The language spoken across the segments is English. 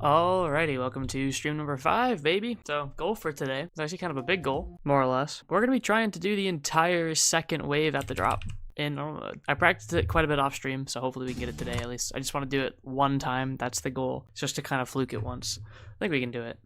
Alrighty, welcome to stream number 5, baby. So, goal for today, it's actually kind of a big goal, more or less. We're going to be trying to do the entire second wave at the drop in normal mode. I practiced it quite a bit off stream, so hopefully we can get it today at least. I just want to do it one time, that's the goal, just to kind of fluke it once. I think we can do it.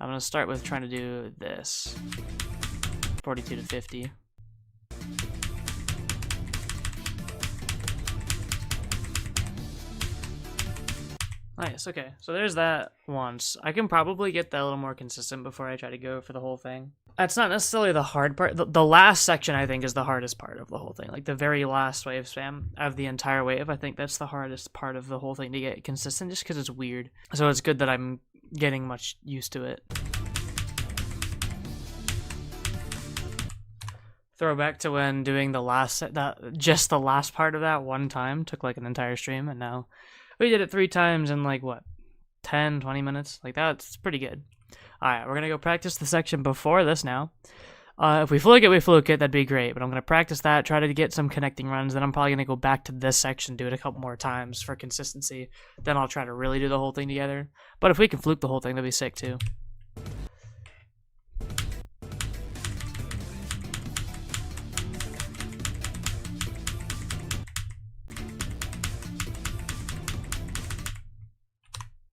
I'm going to start with trying to do this. 42 to 50. Nice, okay. So there's that once. I can probably get that a little more consistent before I try to go for the whole thing. That's not necessarily the hard part. The last section, I think, is the hardest part of the whole thing. Like, the very last wave spam of the entire wave, I think that's the hardest part of the whole thing to get consistent, just because it's weird. So it's good that I'm getting much used to it. Throwback to when doing the last, just the last part of that one time took like an entire stream, and now we did it 3 times in like, what, 10, 20 minutes? Like, that's pretty good. Alright, we're going to go practice the section before this now. If we fluke it, we fluke it. That'd be great. But I'm going to practice that, try to get some connecting runs. Then I'm probably going to go back to this section, do it a couple more times for consistency. Then I'll try to really do the whole thing together. But if we can fluke the whole thing, that'd be sick too.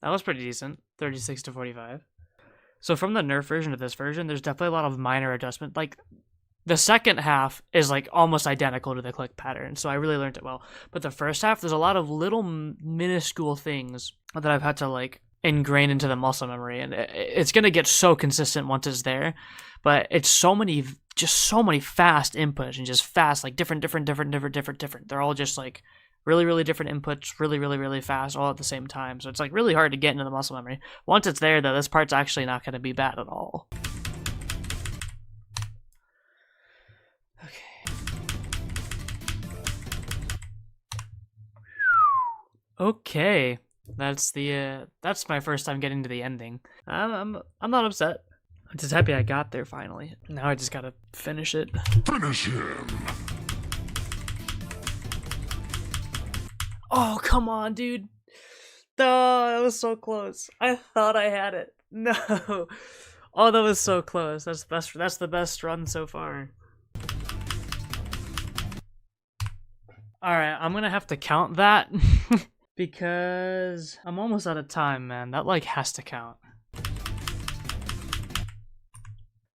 That was pretty decent, 36 to 45. So from the nerf version to this version, there's definitely a lot of minor adjustment. Like, the second half is like almost identical to the click pattern, so I really learned it well. But the first half, there's a lot of little minuscule things that I've had to like ingrain into the muscle memory, and it's gonna get so consistent once it's there. But it's just so many fast inputs and just fast, like different. They're all just like really different inputs, really fast, all at the same time. So it's like really hard to get into the muscle memory. Once it's there, though, this part's actually not going to be bad at all. Okay, that's my first time getting to the ending. I'm not upset. I'm just happy I got there finally. Now I just gotta finish it. Finish him. Oh, come on, dude. Oh, that was so close. I thought I had it. No. Oh, that was so close. That's the best run so far. Alright, I'm gonna have to count that. Because I'm almost out of time, man. That, like, has to count.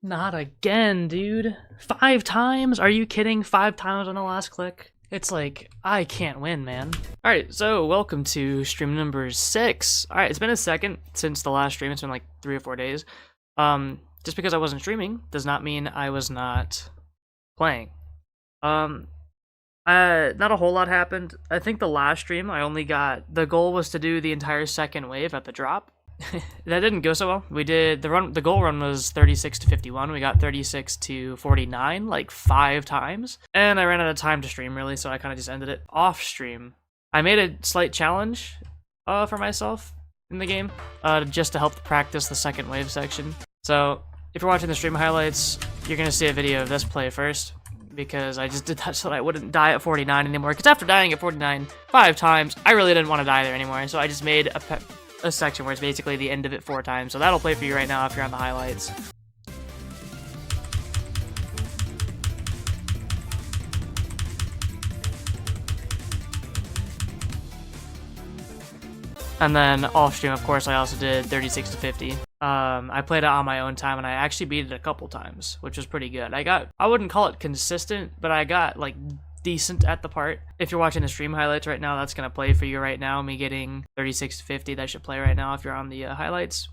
Not again, dude. 5 times? Are you kidding? 5 times on the last click? It's like, I can't win, man. Alright, so welcome to stream number 6. Alright, it's been a second since the last stream. It's been like 3 or 4 days. Just because I wasn't streaming does not mean I was not playing. Not a whole lot happened. I think the last stream, the goal was to do the entire second wave at the drop. That didn't go so well. We did the goal run was 36 to 51. We got 36 to 49 like 5 times, and I ran out of time to stream really, so I kind of just ended it off stream. I made a slight challenge for myself in the game just to help practice the second wave section. So if you're watching the stream highlights, you're gonna see a video of this play first, because I just did that so that I wouldn't die at 49 anymore, because after dying at 49 5 times, I really didn't want to die there anymore, so I just made a section where it's basically the end of it 4 times. So that'll play for you right now if you're on the highlights. And then off stream, of course, I also did 36 to 50. I played it on my own time, and I actually beat it a couple times, which was pretty good. I wouldn't call it consistent, but I got like decent at the part. If you're watching the stream highlights right now, that's gonna play for you right now. Me getting 36 to 50, that should play right now if you're on the highlights.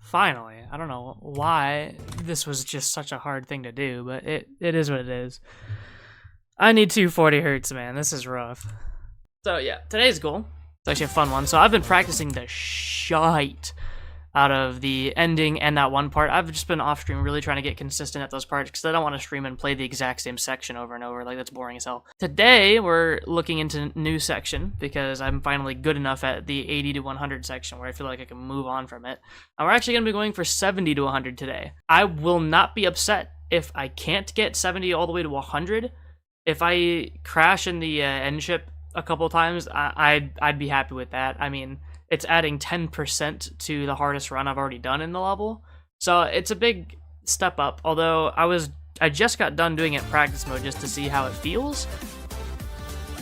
Finally, I don't know why this was just such a hard thing to do, but it is what it is. I need 240 hertz, man. This is rough. So yeah, today's goal, it's actually a fun one. So I've been practicing the shite out of the ending and that one part. I've just been off stream really trying to get consistent at those parts because I don't want to stream and play the exact same section over and over. Like, that's boring as hell. Today, we're looking into new section because I'm finally good enough at the 80 to 100 section where I feel like I can move on from it. And we're actually going to be going for 70 to 100 today. I will not be upset if I can't get 70 all the way to 100. If I crash in the end ship a couple times, I'd be happy with that. I mean, it's adding 10% to the hardest run I've already done in the level. So it's a big step up, although I just got done doing it in practice mode just to see how it feels.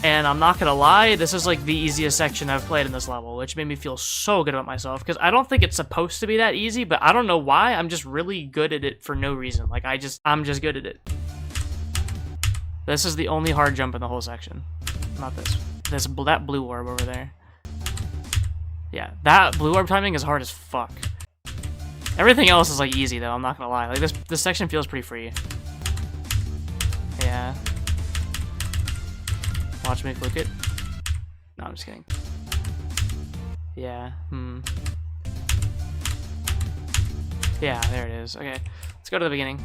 And I'm not gonna lie, this is like the easiest section I've played in this level, which made me feel so good about myself, because I don't think it's supposed to be that easy, but I don't know why, I'm just really good at it for no reason. Like, I'm just good at it. This is the only hard jump in the whole section. Not this. That blue orb over there. Yeah, that blue orb timing is hard as fuck. Everything else is like easy though, I'm not gonna lie. Like this section feels pretty free. Yeah. Watch me fluke it. No, I'm just kidding. Yeah, Yeah, there it is. Okay, let's go to the beginning.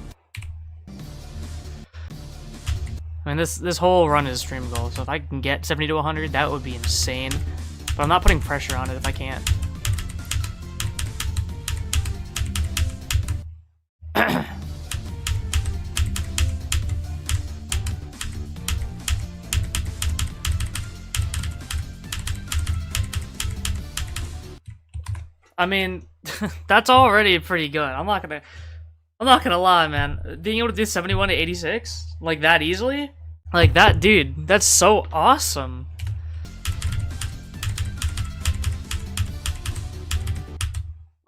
I mean, this whole run is stream goal, so if I can get 70 to 100, that would be insane. But I'm not putting pressure on it if I can't. I mean, that's already pretty good. I'm not gonna lie, man. Being able to do 71 to 86 like that easily, like that, dude, that's so awesome.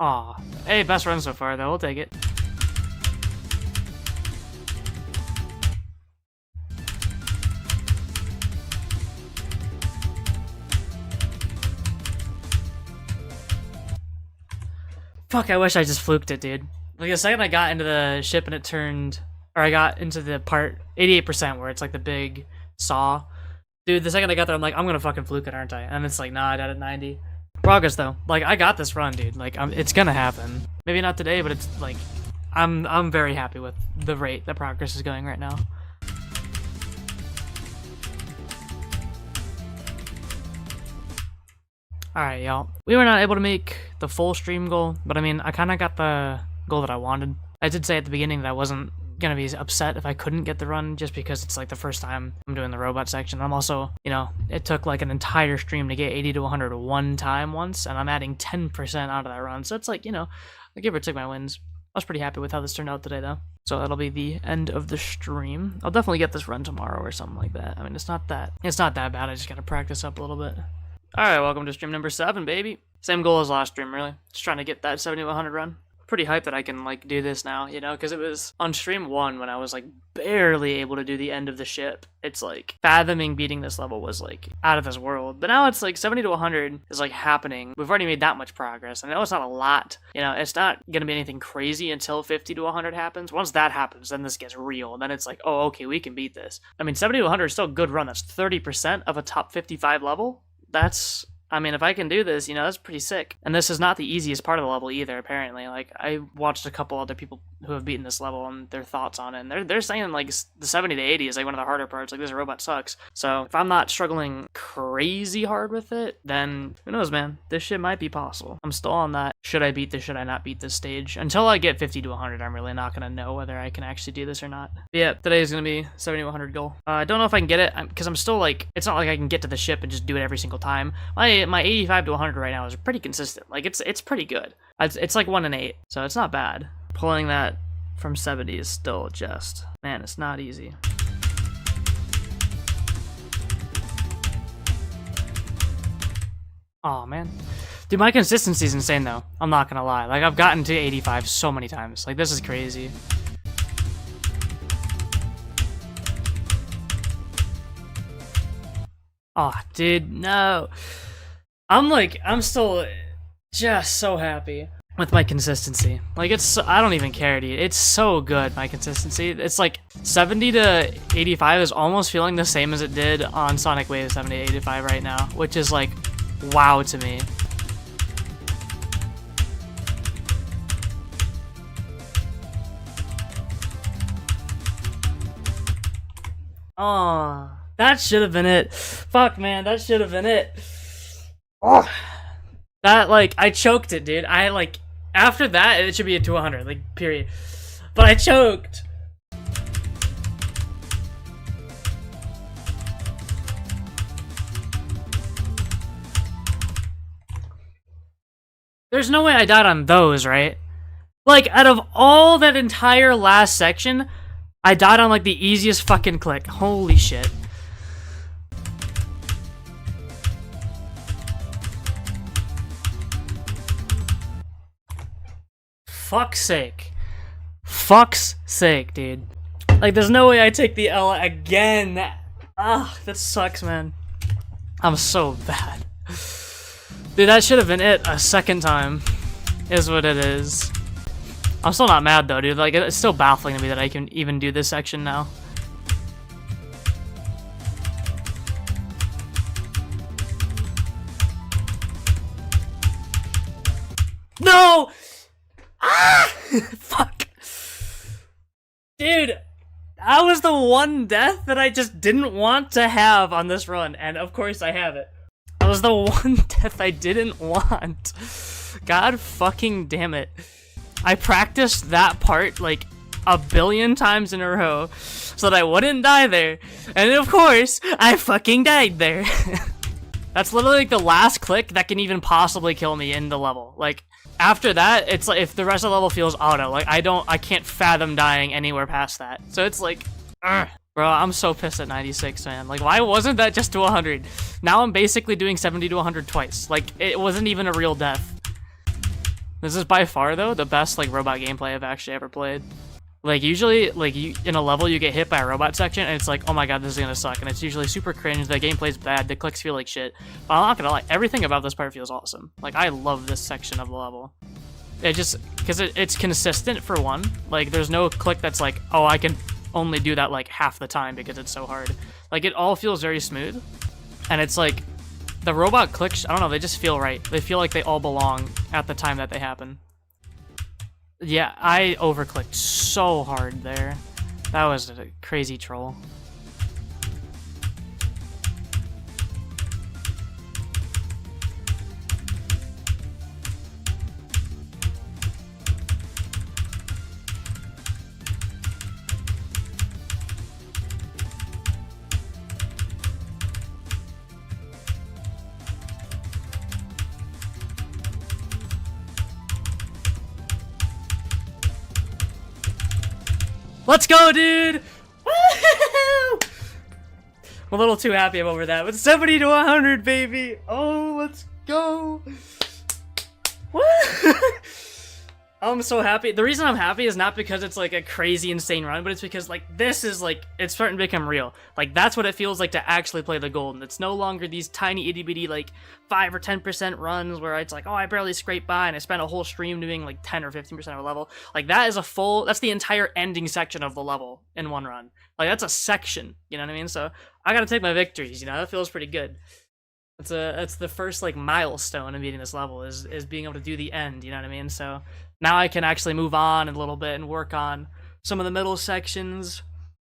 Aw, hey, best run so far though. We'll take it. Fuck, I wish I just fluked it, dude. Like, the second I got into the ship and it turned, or I got into the part 88% where it's like the big saw. Dude, the second I got there, I'm like, I'm gonna fucking fluke it, aren't I? And it's like, nah, I died at 90. Progress though. Like, I got this run, dude. Like, it's gonna happen. Maybe not today, but it's like, I'm very happy with the rate that progress is going right now. Alright, y'all. We were not able to make the full stream goal, but I mean, I kind of got the goal that I wanted. I did say at the beginning that I wasn't gonna be upset if I couldn't get the run, just because it's like the first time I'm doing the robot section. I'm also, you know, it took like an entire stream to get 80 to 100 one time once, and I'm adding 10% out of that run. So it's like, you know, I give or take my wins. I was pretty happy with how this turned out today, though. So that'll be the end of the stream. I'll definitely get this run tomorrow or something like that. I mean, it's not that bad. I just gotta practice up a little bit. Alright, welcome to stream number 7, baby. Same goal as last stream, really. Just trying to get that 70 to 100 run. Pretty hyped that I can, like, do this now, you know, because it was on stream 1 when I was, like, barely able to do the end of the ship. It's, like, fathoming beating this level was, like, out of this world. But now it's, like, 70 to 100 is, like, happening. We've already made that much progress. I know it's not a lot. You know, it's not going to be anything crazy until 50 to 100 happens. Once that happens, then this gets real. And then it's like, oh, okay, we can beat this. I mean, 70 to 100 is still a good run. That's 30% of a top 55 level. That's, I mean, if I can do this, you know, that's pretty sick. And this is not the easiest part of the level either, apparently. Like, I watched a couple other people who have beaten this level and their thoughts on it, and they're saying, like, the 70 to 80 is, like, one of the harder parts. Like, this robot sucks. So, if I'm not struggling crazy hard with it, then who knows, man? This shit might be possible. I'm still on that, should I beat this, should I not beat this stage? Until I get 50 to 100, I'm really not gonna know whether I can actually do this or not. But yeah, today is gonna be 70 to 100 goal. I don't know if I can get it, because I'm still, like, it's not like I can get to the ship and just do it every single time. My 85 to 100 right now is pretty consistent. Like, it's pretty good. It's like 1 in 8, so it's not bad. Pulling that from 70 is still just, man, it's not easy. Aw, man. Dude, my consistency is insane, though. I'm not gonna lie. Like, I've gotten to 85 so many times. Like, this is crazy. Aw, dude, no. I'm still just so happy with my consistency. Like, I don't even care, dude. It's so good, my consistency. It's like 70 to 85 is almost feeling the same as it did on Sonic Wave 70 to 85 right now, which is like, wow to me. Oh, that should have been it. Fuck, man, that should have been it. Oh, that, like, I choked it, dude. I, like, after that, it should be a 200, like, period. But I choked. There's no way I died on those, right? Like, out of all that entire last section, I died on, like, the easiest fucking click. Holy shit. Fuck's sake. Fuck's sake, dude. Like, there's no way I take the L again. Ugh, that sucks, man. I'm so bad. Dude, that should have been it a second time, is what it is. I'm still not mad, though, dude. Like, it's still baffling to me that I can even do this section now. No! Ah! Fuck. Dude, that was the one death that I just didn't want to have on this run, and of course I have it. That was the one death I didn't want. God fucking damn it. I practiced that part like a billion times in a row so that I wouldn't die there, and of course, I fucking died there. That's literally like the last click that can even possibly kill me in the level. Like, after that, it's like if the rest of the level feels auto, like I can't fathom dying anywhere past that. So it's like, ugh. Bro, I'm so pissed at 96, man. Like, why wasn't that just to 100? Now I'm basically doing 70 to 100 twice. Like, it wasn't even a real death. This is by far, though, the best, like, robot gameplay I've actually ever played. Like, usually, like, in a level, you get hit by a robot section, and it's like, oh my god, this is gonna suck. And it's usually super cringe, the gameplay's bad, the clicks feel like shit. But I'm not gonna lie, everything about this part feels awesome. Like, I love this section of the level. It just, because it's consistent, for one. Like, there's no click that's like, oh, I can only do that, like, half the time because it's so hard. Like, it all feels very smooth. And it's like, the robot clicks, I don't know, they just feel right. They feel like they all belong at the time that they happen. Yeah, I overclicked so hard there. That was a crazy troll. Let's go, dude! Woo! I'm a little too happy over that, but 70 to 100, baby! Oh, let's go! Woo! I'm so happy. The reason I'm happy is not because it's like a crazy insane run, but it's because like this is like it's starting to become real. Like that's what it feels like to actually play the golden. It's no longer these tiny itty bitty like 5 or 10% runs where it's like, oh, I barely scraped by and I spent a whole stream doing like 10 or 15% of a level. Like that is that's the entire ending section of the level in one run. Like that's a section, you know what I mean? So I gotta take my victories, you know, that feels pretty good. It's the first like milestone in beating this level is being able to do the end, you know what I mean? So now I can actually move on a little bit and work on some of the middle sections.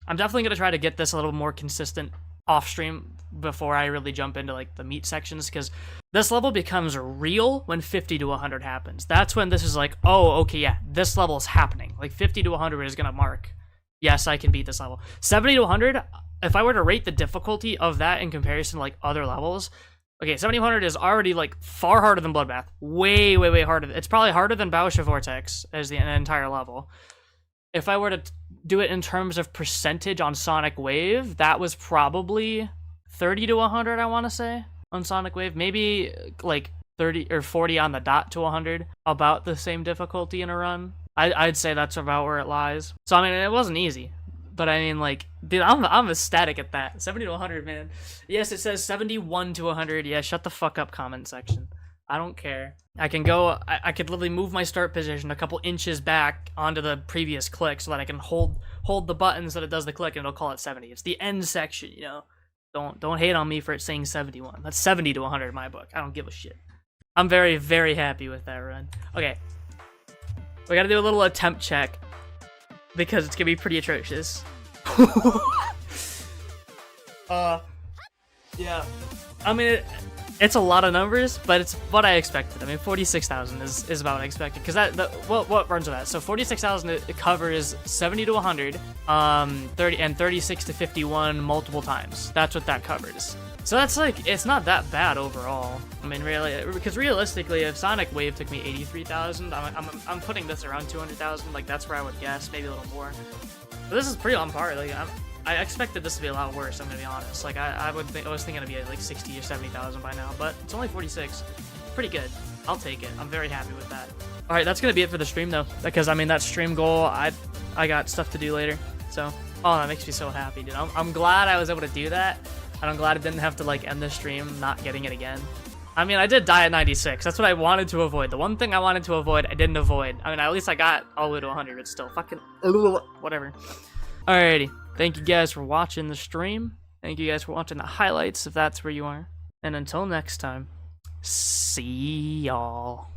I'm definitely gonna try to get this a little more consistent off stream before I really jump into like the meat sections, because this level becomes real when 50 to 100 happens. That's when this is like, oh, okay, yeah, this level is happening. Like 50 to 100 is gonna mark, yes, I can beat this level. 70 to 100, if I were to rate the difficulty of that in comparison to like other levels, okay, 7100 is already, like, far harder than Bloodbath. Way, way, way harder. It's probably harder than Bausha Vortex as the entire level. If I were to do it in terms of percentage on Sonic Wave, that was probably 30 to 100, I want to say, on Sonic Wave. Maybe, like, 30 or 40 on the dot to 100. About the same difficulty in a run. I'd say that's about where it lies. So, I mean, it wasn't easy. But I mean, like, dude, I'm ecstatic at that. 70 to 100, man. Yes, it says 71 to 100. Yeah, shut the fuck up, comment section. I don't care. I can go, I could literally move my start position a couple inches back onto the previous click so that I can hold the button so that it does the click and it'll call it 70. It's the end section, you know? Don't hate on me for it saying 71. That's 70 to 100 in my book. I don't give a shit. I'm very, very happy with that run. Okay. We gotta do a little attempt check, because it's gonna be pretty atrocious. Yeah. I mean, it's a lot of numbers, but it's what I expected. I mean, 46,000 is about what I expected, because what runs with that? So 46,000 it covers 70 to 100, 30 and 36 to 51 multiple times. That's what that covers. So that's like, it's not that bad overall. I mean, really, because realistically, if Sonic Wave took me 83,000, I'm putting this around 200,000. Like, that's where I would guess, maybe a little more. But this is pretty on par. Like, I expected this to be a lot worse, I'm gonna be honest. Like, I was thinking it'd be at like 60 or 70,000 by now, but it's only 46. Pretty good. I'll take it. I'm very happy with that. All right, that's gonna be it for the stream though, because I mean, that stream goal, I got stuff to do later. So, oh, that makes me so happy, dude. I'm glad I was able to do that, and I'm glad I didn't have to like end the stream not getting it again. I mean, I did die at 96. That's what I wanted to avoid. The one thing I wanted to avoid, I didn't avoid. I mean, at least I got all the way to 100. It's still fucking whatever. Alrighty. Thank you guys for watching the stream. Thank you guys for watching the highlights, if that's where you are. And until next time, see y'all.